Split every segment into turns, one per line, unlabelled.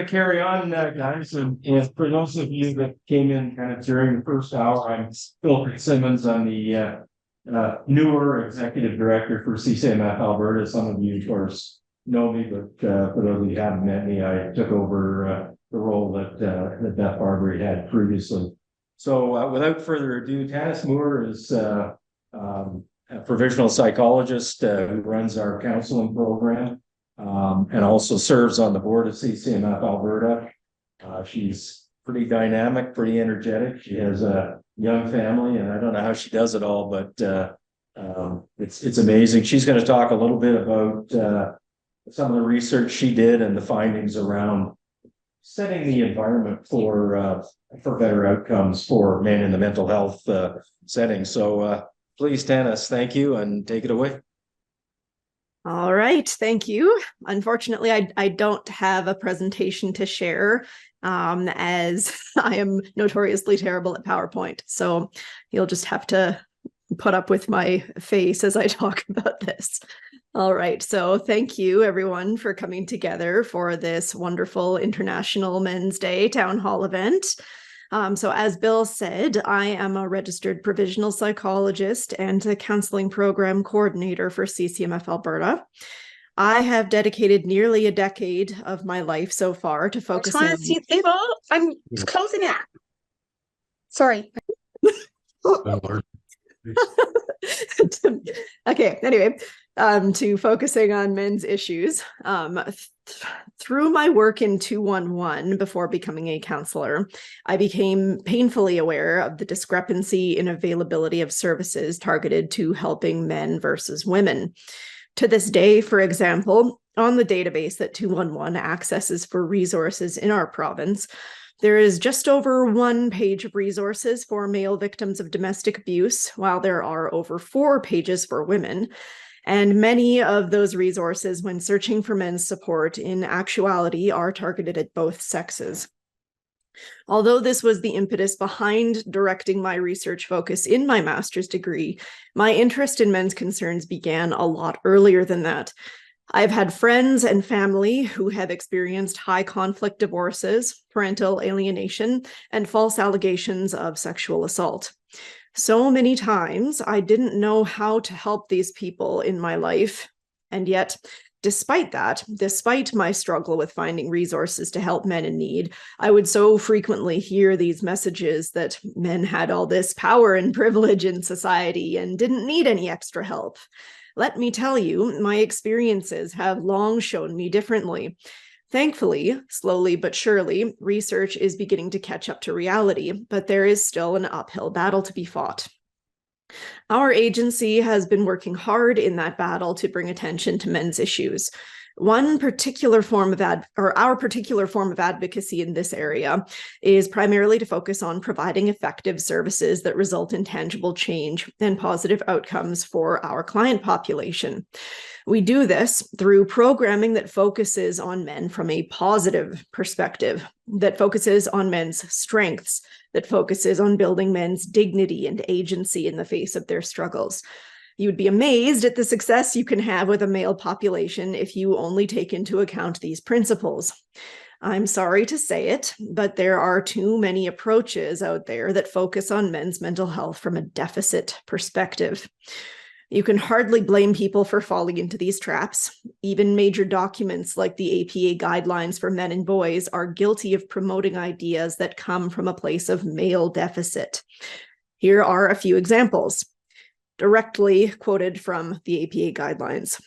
carry on, guys. And for those of you that came in kind of during the first hour, I'm Phil Fitzsimmons. I'm the newer executive director for CCMF Alberta. Some of you, of course, know me, but for those of you who haven't met me, I took over the role that Beth Barbary had previously. So without further ado, Tanis Moore is a provisional psychologist who runs our counseling program. And also serves on the board of CCMF Alberta. She's pretty dynamic, pretty energetic. She has a young family, and I don't know how she does it all, but it's amazing. She's going to talk a little bit about some of the research she did and the findings around setting the environment for better outcomes for men in the mental health setting. So please, Tanis, thank you, and take it away.
All right, thank you. Unfortunately, I don't have a presentation to share as I am notoriously terrible at PowerPoint. So you'll just have to put up with my face as I talk about this. All right, so thank you everyone for coming together for this wonderful International Men's Day Town Hall event. So as Bill said, I am a registered provisional psychologist and a counseling program coordinator for CCMF Alberta. I have dedicated nearly a decade of my life so far to focusing on...
I'm closing it. Sorry.
Okay, anyway, to focusing on men's issues. Through my work in 211 before becoming a counselor, I became painfully aware of the discrepancy in availability of services targeted to helping men versus women. To this day, for example, on the database that 211 accesses for resources in our province, there is just over 1 page of resources for male victims of domestic abuse, while there are over 4 pages for women. And many of those resources, when searching for men's support, in actuality are targeted at both sexes. Although this was the impetus behind directing my research focus in my master's degree, my interest in men's concerns began a lot earlier than that. I've had friends and family who have experienced high conflict divorces, parental alienation, and false allegations of sexual assault. So many times I didn't know how to help these people in my life. And yet, despite my struggle with finding resources to help men in need, I would so frequently hear these messages that men had all this power and privilege in society and didn't need any extra help. Let me tell you, my experiences have long shown me differently. Thankfully, slowly but surely, research is beginning to catch up to reality, but there is still an uphill battle to be fought. Our agency has been working hard in that battle to bring attention to men's issues. Our particular form of advocacy in this area is primarily to focus on providing effective services that result in tangible change and positive outcomes for our client population. We do this through programming that focuses on men from a positive perspective, that focuses on men's strengths, that focuses on building men's dignity and agency in the face of their struggles. You would be amazed at the success you can have with a male population if you only take into account these principles. I'm sorry to say it, but there are too many approaches out there that focus on men's mental health from a deficit perspective. You can hardly blame people for falling into these traps. Even major documents like the APA guidelines for men and boys are guilty of promoting ideas that come from a place of male deficit. Here are a few examples, directly quoted from the APA guidelines.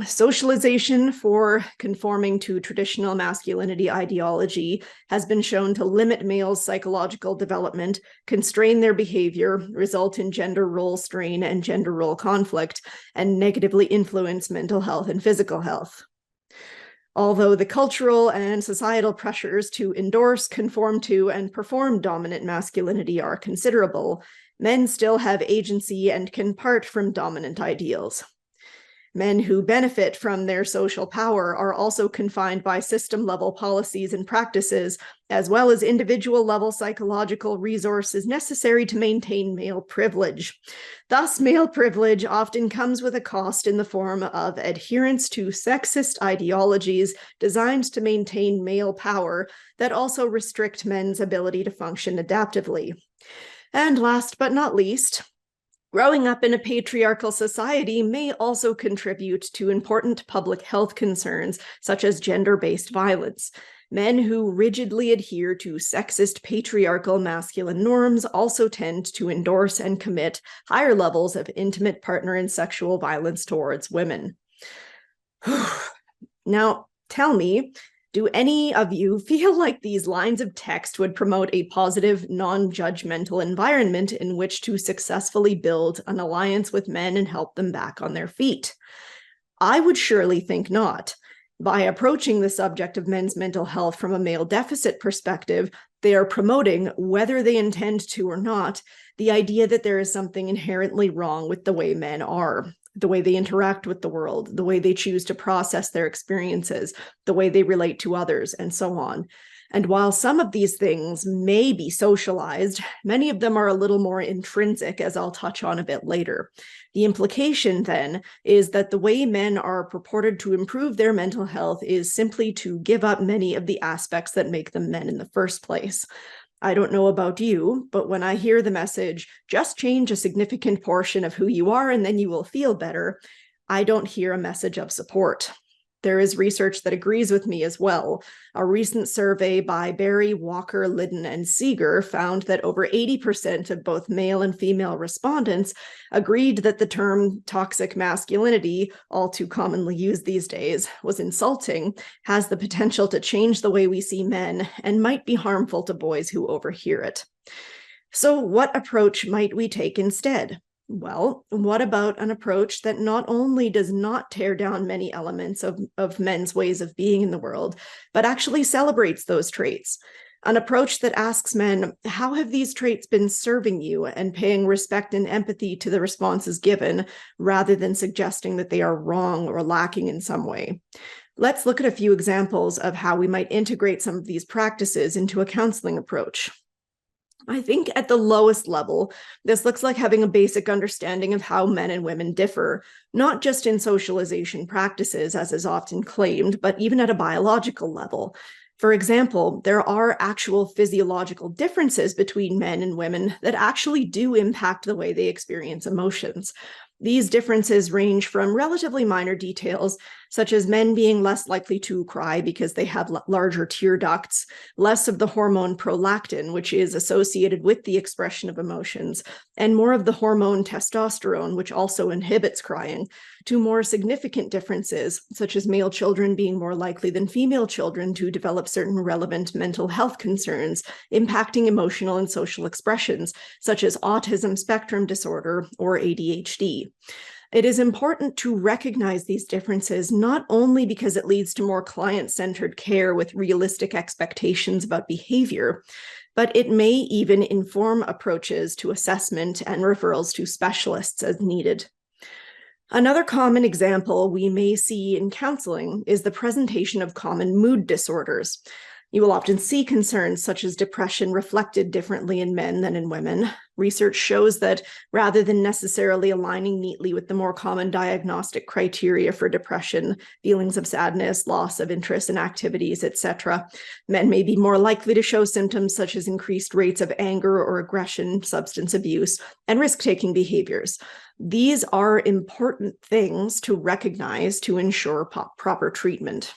Socialization for conforming to traditional masculinity ideology has been shown to limit males' psychological development, constrain their behavior, result in gender role strain and gender role conflict, and negatively influence mental health and physical health. Although the cultural and societal pressures to endorse, conform to, and perform dominant masculinity are considerable, men still have agency and can part from dominant ideals. Men who benefit from their social power are also confined by system-level policies and practices, as well as individual-level psychological resources necessary to maintain male privilege. Thus, male privilege often comes with a cost in the form of adherence to sexist ideologies designed to maintain male power that also restrict men's ability to function adaptively. And last but not least, growing up in a patriarchal society may also contribute to important public health concerns, such as gender-based violence. Men who rigidly adhere to sexist patriarchal masculine norms also tend to endorse and commit higher levels of intimate partner and sexual violence towards women. Now, tell me, do any of you feel like these lines of text would promote a positive, non-judgmental environment in which to successfully build an alliance with men and help them back on their feet? I would surely think not. By approaching the subject of men's mental health from a male deficit perspective, they are promoting, whether they intend to or not, the idea that there is something inherently wrong with the way men are, the way they interact with the world, the way they choose to process their experiences, the way they relate to others, and so on. And while some of these things may be socialized, many of them are a little more intrinsic, as I'll touch on a bit later. The implication, then, is that the way men are purported to improve their mental health is simply to give up many of the aspects that make them men in the first place. I don't know about you, but when I hear the message, just change a significant portion of who you are and then you will feel better, I don't hear a message of support. There is research that agrees with me as well. A recent survey by Berry, Walker, Liddon, and Seeger found that over 80% of both male and female respondents agreed that the term toxic masculinity, all too commonly used these days, was insulting, has the potential to change the way we see men, and might be harmful to boys who overhear it. So what approach might we take instead? Well, what about an approach that not only does not tear down many elements of men's ways of being in the world, but actually celebrates those traits? An approach that asks men, how have these traits been serving you, and paying respect and empathy to the responses given, rather than suggesting that they are wrong or lacking in some way. Let's look at a few examples of how we might integrate some of these practices into a counseling approach. I think at the lowest level, this looks like having a basic understanding of how men and women differ, not just in socialization practices, as is often claimed, but even at a biological level. For example, there are actual physiological differences between men and women that actually do impact the way they experience emotions. These differences range from relatively minor details, such as men being less likely to cry because they have larger tear ducts, less of the hormone prolactin, which is associated with the expression of emotions, and more of the hormone testosterone, which also inhibits crying, to more significant differences, such as male children being more likely than female children to develop certain relevant mental health concerns, impacting emotional and social expressions, such as autism spectrum disorder or ADHD. It is important to recognize these differences, not only because it leads to more client-centered care with realistic expectations about behavior, but it may even inform approaches to assessment and referrals to specialists as needed. Another common example we may see in counseling is the presentation of common mood disorders. You will often see concerns such as depression reflected differently in men than in women. Research shows that rather than necessarily aligning neatly with the more common diagnostic criteria for depression, feelings of sadness, loss of interest in activities, etc., men may be more likely to show symptoms such as increased rates of anger or aggression, substance abuse, and risk-taking behaviors. These are important things to recognize to ensure proper treatment.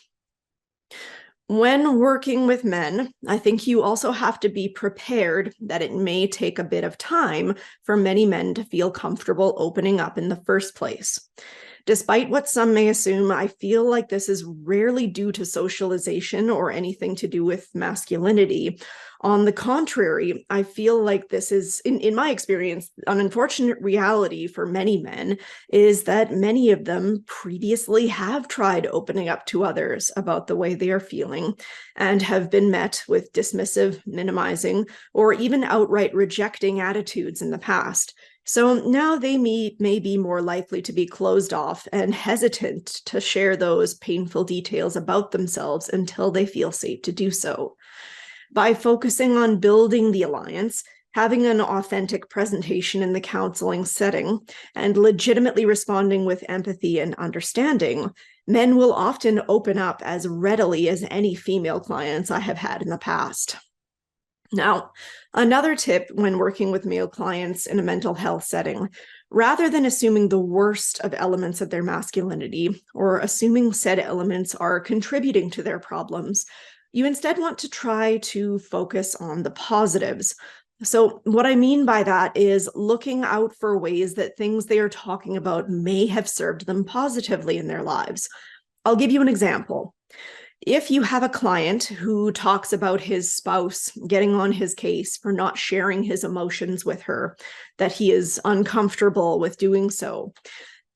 When working with men, I think you also have to be prepared that it may take a bit of time for many men to feel comfortable opening up in the first place. Despite what some may assume, I feel like this is rarely due to socialization or anything to do with masculinity. On the contrary, I feel like this is, in my experience, an unfortunate reality for many men is that many of them previously have tried opening up to others about the way they are feeling and have been met with dismissive, minimizing, or even outright rejecting attitudes in the past. So now they may be more likely to be closed off and hesitant to share those painful details about themselves until they feel safe to do so. By focusing on building the alliance, having an authentic presentation in the counseling setting, and legitimately responding with empathy and understanding, men will often open up as readily as any female clients I have had in the past. Now, another tip when working with male clients in a mental health setting, rather than assuming the worst of elements of their masculinity or assuming said elements are contributing to their problems, you instead want to try to focus on the positives. So what I mean by that is looking out for ways that things they are talking about may have served them positively in their lives. I'll give you an example. If you have a client who talks about his spouse getting on his case for not sharing his emotions with her, that he is uncomfortable with doing so,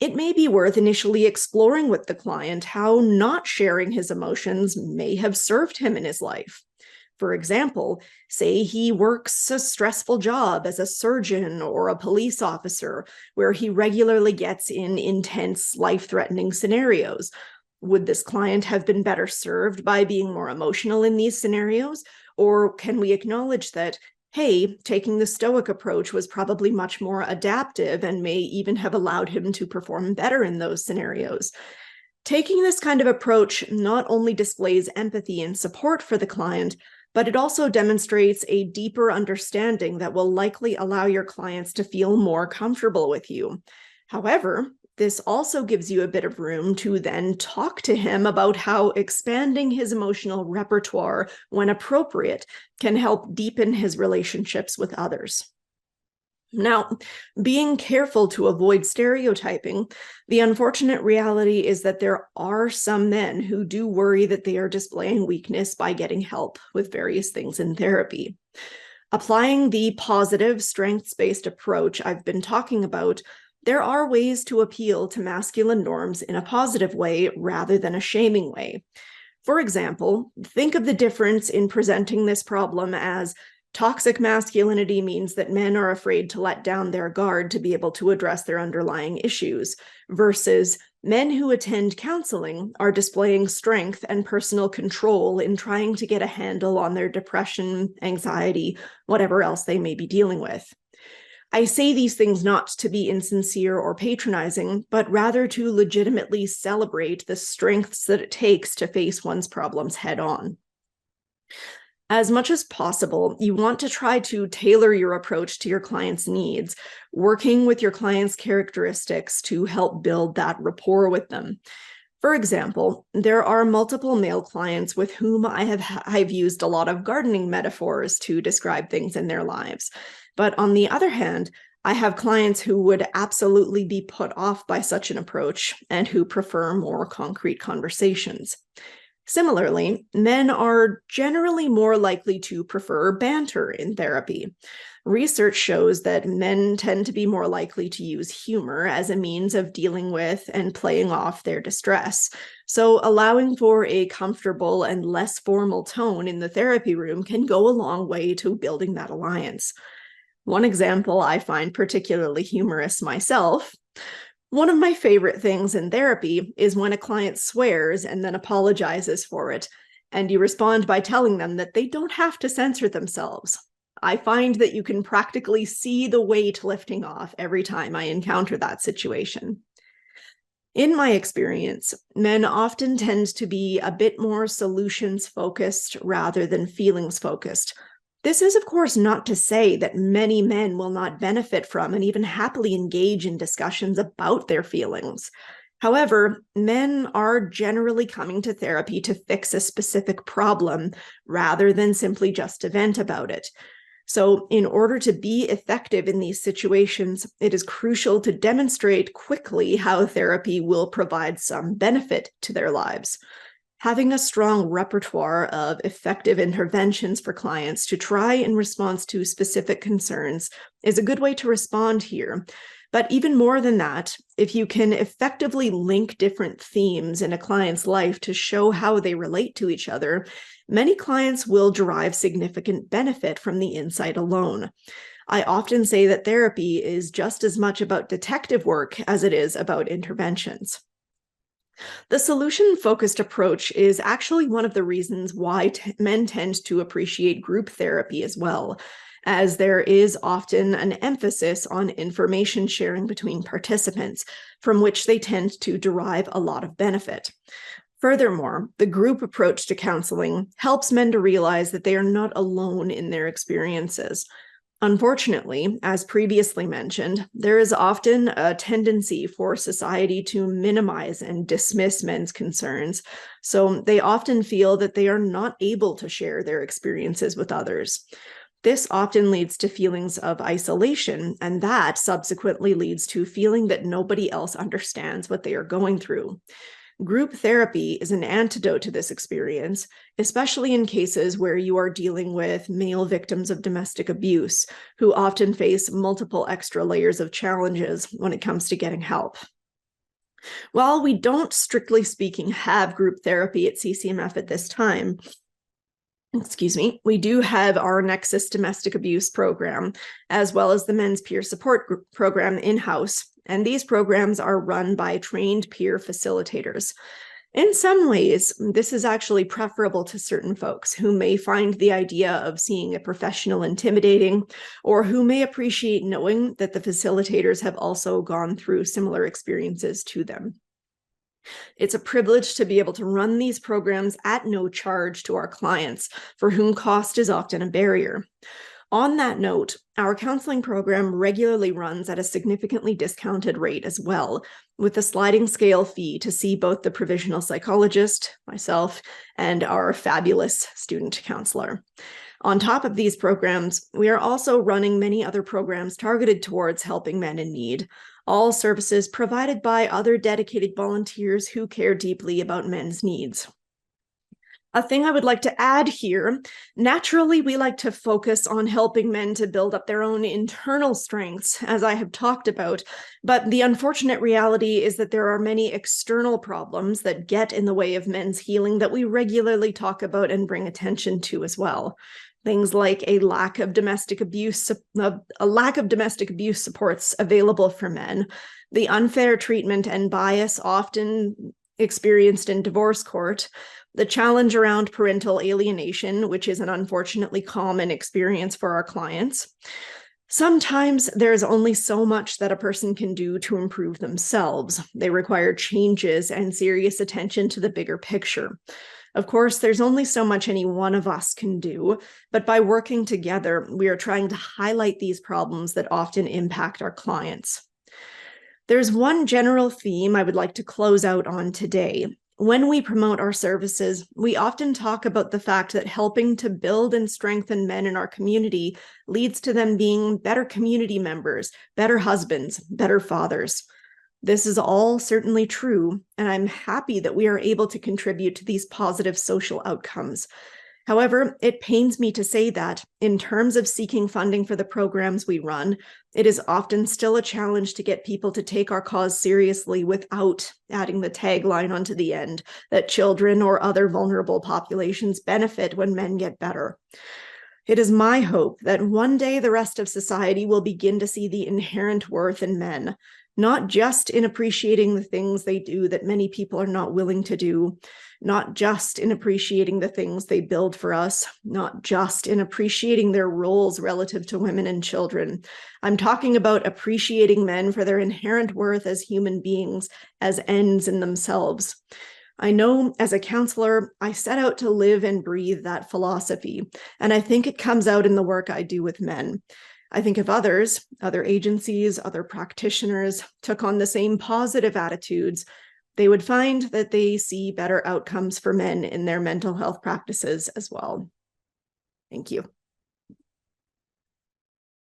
it may be worth initially exploring with the client how not sharing his emotions may have served him in his life. For example, say he works a stressful job as a surgeon or a police officer where he regularly gets in intense, life-threatening scenarios. Would this client have been better served by being more emotional in these scenarios? Or can we acknowledge that, hey, taking the stoic approach was probably much more adaptive and may even have allowed him to perform better in those scenarios? Taking this kind of approach not only displays empathy and support for the client, but it also demonstrates a deeper understanding that will likely allow your clients to feel more comfortable with you. However, this also gives you a bit of room to then talk to him about how expanding his emotional repertoire when appropriate can help deepen his relationships with others. Now, being careful to avoid stereotyping, the unfortunate reality is that there are some men who do worry that they are displaying weakness by getting help with various things in therapy. Applying the positive, strengths-based approach I've been talking about, there are ways to appeal to masculine norms in a positive way rather than a shaming way. For example, think of the difference in presenting this problem as toxic masculinity means that men are afraid to let down their guard to be able to address their underlying issues, versus men who attend counseling are displaying strength and personal control in trying to get a handle on their depression, anxiety, whatever else they may be dealing with. I say these things not to be insincere or patronizing, but rather to legitimately celebrate the strengths that it takes to face one's problems head on. As much as possible, you want to try to tailor your approach to your client's needs, working with your client's characteristics to help build that rapport with them. For example, there are multiple male clients with whom I've used a lot of gardening metaphors to describe things in their lives. But on the other hand, I have clients who would absolutely be put off by such an approach and who prefer more concrete conversations. Similarly, men are generally more likely to prefer banter in therapy. Research shows that men tend to be more likely to use humor as a means of dealing with and playing off their distress. So allowing for a comfortable and less formal tone in the therapy room can go a long way to building that alliance. One example I find particularly humorous myself. One of my favorite things in therapy is when a client swears and then apologizes for it, and you respond by telling them that they don't have to censor themselves. I find that you can practically see the weight lifting off every time I encounter that situation. In my experience, men often tend to be a bit more solutions-focused rather than feelings-focused. This is, of course, not to say that many men will not benefit from and even happily engage in discussions about their feelings. However, men are generally coming to therapy to fix a specific problem rather than simply just to vent about it. So in order to be effective in these situations, it is crucial to demonstrate quickly how therapy will provide some benefit to their lives. Having a strong repertoire of effective interventions for clients to try in response to specific concerns is a good way to respond here. But even more than that, if you can effectively link different themes in a client's life to show how they relate to each other, many clients will derive significant benefit from the insight alone. I often say that therapy is just as much about detective work as it is about interventions. The solution-focused approach is actually one of the reasons why men tend to appreciate group therapy as well, as there is often an emphasis on information sharing between participants, from which they tend to derive a lot of benefit. Furthermore, the group approach to counseling helps men to realize that they are not alone in their experiences. Unfortunately, as previously mentioned, there is often a tendency for society to minimize and dismiss men's concerns, so they often feel that they are not able to share their experiences with others. This often leads to feelings of isolation, and that subsequently leads to feeling that nobody else understands what they are going through. Group therapy is an antidote to this experience, especially in cases where you are dealing with male victims of domestic abuse, who often face multiple extra layers of challenges when it comes to getting help. While we don't, strictly speaking, have group therapy at CCMF at this time, we do have our Nexus domestic abuse program, as well as the men's peer support group program in-house. And these programs are run by trained peer facilitators. In some ways, this is actually preferable to certain folks who may find the idea of seeing a professional intimidating, or who may appreciate knowing that the facilitators have also gone through similar experiences to them. It's a privilege to be able to run these programs at no charge to our clients, for whom cost is often a barrier. On that note, our counseling program regularly runs at a significantly discounted rate as well, with a sliding scale fee to see both the provisional psychologist, myself, and our fabulous student counselor. On top of these programs, we are also running many other programs targeted towards helping men in need, all services provided by other dedicated volunteers who care deeply about men's needs. A thing I would like to add here, naturally, we like to focus on helping men to build up their own internal strengths, as I have talked about, but the unfortunate reality is that there are many external problems that get in the way of men's healing that we regularly talk about and bring attention to as well. Things like a lack of domestic abuse supports available for men, the unfair treatment and bias often experienced in divorce court, the challenge around parental alienation, which is an unfortunately common experience for our clients. Sometimes there's only so much that a person can do to improve themselves. They require changes and serious attention to the bigger picture. Of course, there's only so much any one of us can do, but by working together, we are trying to highlight these problems that often impact our clients. There's one general theme I would like to close out on today. When we promote our services, we often talk about the fact that helping to build and strengthen men in our community leads to them being better community members, better husbands, better fathers. This is all certainly true, and I'm happy that we are able to contribute to these positive social outcomes. However, it pains me to say that, in terms of seeking funding for the programs we run, it is often still a challenge to get people to take our cause seriously without adding the tagline onto the end that children or other vulnerable populations benefit when men get better. It is my hope that one day the rest of society will begin to see the inherent worth in men, not just in appreciating the things they do that many people are not willing to do, not just in appreciating the things they build for us, not just in appreciating their roles relative to women and children. I'm talking about appreciating men for their inherent worth as human beings, as ends in themselves. I know as a counselor, I set out to live and breathe that philosophy, and I think it comes out in the work I do with men. I think if others, other agencies, other practitioners took on the same positive attitudes, they would find that they see better outcomes for men in their mental health practices as well. Thank you.